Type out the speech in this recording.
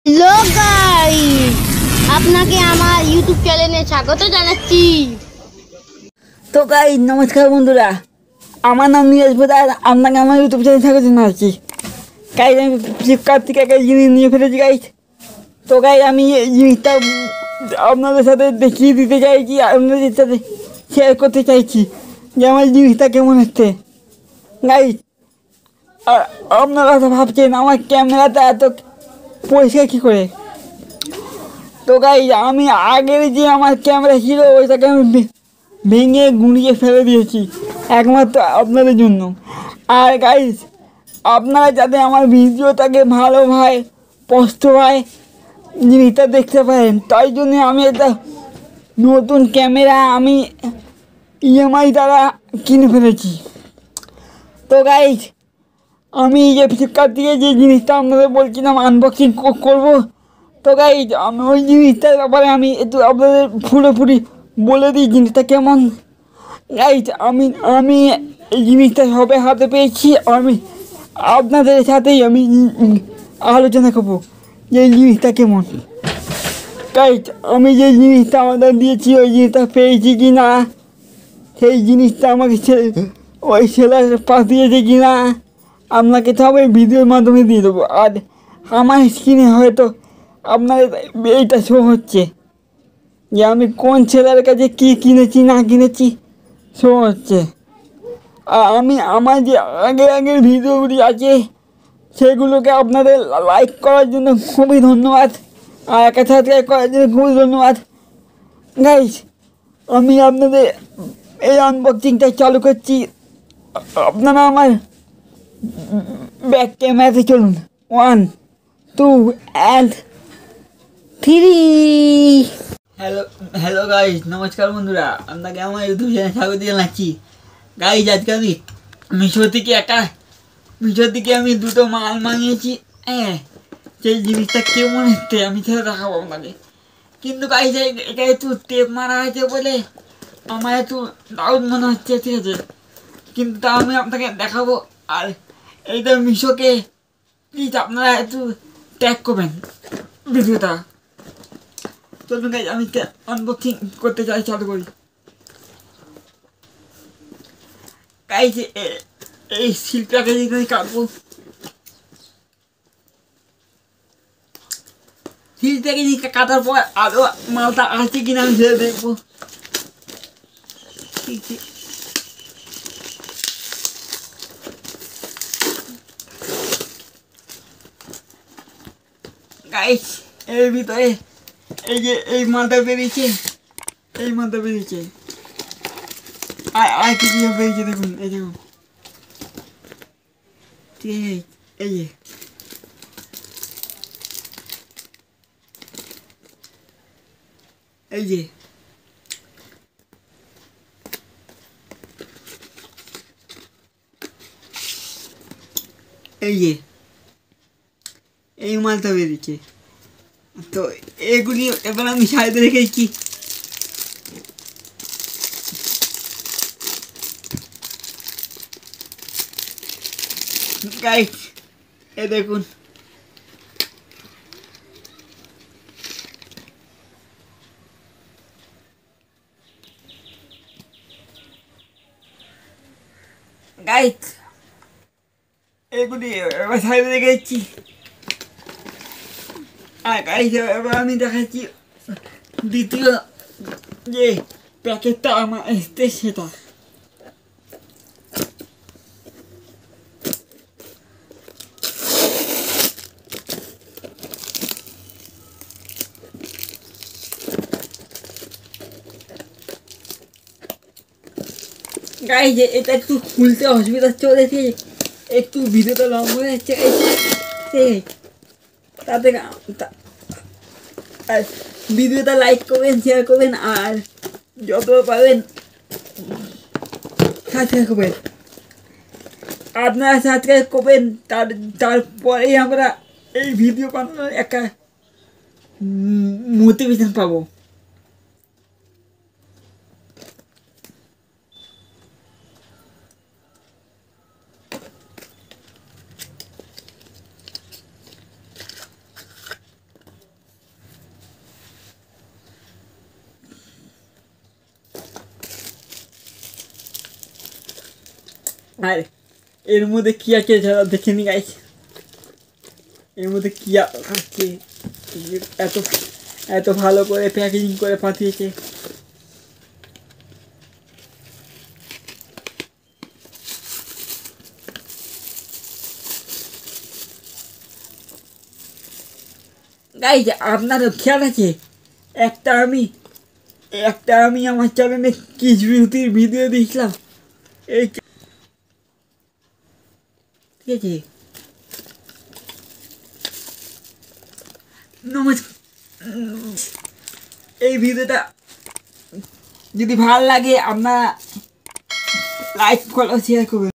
Hello guys, আপনাকে আমার YouTube চ্যানেলে স্বাগত জানাচ্ছি। তো গাইস নমস্কার বন্ধুরা, আমার নাম নীরজ প্রধান। আপনাকে আমার ইউটিউব চ্যানেলে স্বাগত জানাচ্ছি। গাইস আমি ফ্লিপকার্ট থেকে একটা জিনিস নিয়ে ফেলেছি গাইস। তো গাইস আমি এই জিনিসটা আপনাদের সাথে দেখিয়ে দিতে চাইছি, আপনাদের সাথে শেয়ার করতে চাইছি যে আমার জিনিসটা কেমন হচ্ছে। গাইস আপনারা তো ভাবছেন আমার ক্যামেরাটা এত পরিষ্কার কী করে। তো গাইস আমি আগের যে আমার ক্যামেরা ছিল ওইটাকে আমি ভেঙে গুঁড়িয়ে ফেলে দিয়েছি একমাত্র আপনাদের জন্য। আর গাইস আপনারা যাতে আমার ভিডিওটাকে ভালোভাবে স্পষ্টভাবে জিনিসটা দেখতে পারেন, তাই জন্য আমি একটা নতুন ক্যামেরা আমি ইএমআই দ্বারা কিনে ফেলেছি। তো গাইস আমি যে ফ্লিপকার্ট থেকে যে জিনিসটা আপনাদের বলছিলাম আনবক্সিং করবো, তো গাইস আমি ওই জিনিসটার ব্যাপারে আমি একটু আপনাদের পুরোপুরি বলে দিই জিনিসটা কেমন। গাইস আমি এই জিনিসটা সবে হাতে পেয়েছি, আমি আপনাদের সাথেই আমি আলোচনা করবো যে এই জিনিসটা কেমন। গাইস আমি যে জিনিসটা অর্ডার দিয়েছি ওই জিনিসটা পেয়েছি কি না, সেই জিনিসটা আমাকে ওই সেলার পাঠিয়েছে কি না আপনাকে সব এই ভিডিওর মাধ্যমে দিয়ে দেবো। আর আমার স্ক্রিনে হয়তো আপনাদের এইটা শো হচ্ছে যে আমি কোন ছেলের কাছে কী কিনেছি না কিনেছি শো হচ্ছে। আর আমি আমার যে আগের ভিডিওগুলি আছে সেগুলোকে আপনাদের লাইক করার জন্য খুবই ধন্যবাদ, আর একটা সাবস্ক্রাইব করার জন্য খুবই ধন্যবাদ। গাইস আমি আপনাদের এই আনবক্সিংটা চালু করছি। আপনারা আমার ব্যাক ক্যামেরাতে চলুন, 1 2 and 3। হ্যালো গাইস, নমস্কার বন্ধুরা, আপনাকে আমার ইউটিউব চ্যানেলে স্বাগত জানাচ্ছি। গাইস আজকে আমি মিশো থেকে আমি দুটো মাল মাঙিয়েছি। হ্যাঁ, সেই জিনিসটা কেমন হচ্ছে আমি সেটা দেখাবো আপনাকে। কিন্তু গাইস এটা একটু টেপ মারা হয়েছে বলে আমার একটু ডাউট মনে হচ্ছে, ঠিক আছে, কিন্তু তা আমি আপনাকে দেখাবো। আর এইটা মিশোকে প্লিজ আপনারা একটু ট্যাগ করবেন ভিডিওটা। চলুন গাইস আমি আনবক্সিং করতে চাই, চালু করি। গাইস এই শিল্পটাকে যদি কাটবো, শিলটাকে কাটার পর আরও মালটা আছে কিনা আমি সেটা দেখবো। ঠিক আছে, গাইস এর ভিতরে এই যে এই মালটা বেরিয়েছে, আর কি কি বেরিয়েছে দেখুন, এই দেখুন, ঠিক আছে, এই যে এই যে এই মালটা বেরিয়েছে। তো এগুলি এবার আমি সাইডে রেখেছি। গাইস এ দেখুন, গাইস এগুলি এবার সাইডে রেখেছি। আর গাইস এবার আমি দেখাচ্ছি দ্বিতীয় যে প্যাকেটটা আমার এসছে সেটা। গাইস এটা একটু খুলতে অসুবিধা চলেছে, একটু ভিডিওটা লম্বা হয়ে যাচ্ছে, তাতে আর ভিডিওটা লাইক করবেন, শেয়ার করবেন, আর যত পারেন সাবস্ক্রাইব করবেন। আপনারা সাবস্ক্রাইব করবেন, তারপরেই আমরা এই ভিডিও বানানোর একটা মোটিভেশন পাবো। আর এর মধ্যে কী আছে যারা দেখে নি গাইস, এর মধ্যে কী আছে, এত এত ভালো করে প্যাকেজিং করে পাঠিয়েছে। গাইস আপনারও খেয়াল আছে, একটা আমি আমার চ্যানেলে কিস বিউটির ভিডিও দিয়েছিলাম, এই ঠিক আছে। নমস্কার, এই ভিডিওটা যদি ভালো লাগে আপনারা লাইক ফলো শেয়ার করবেন।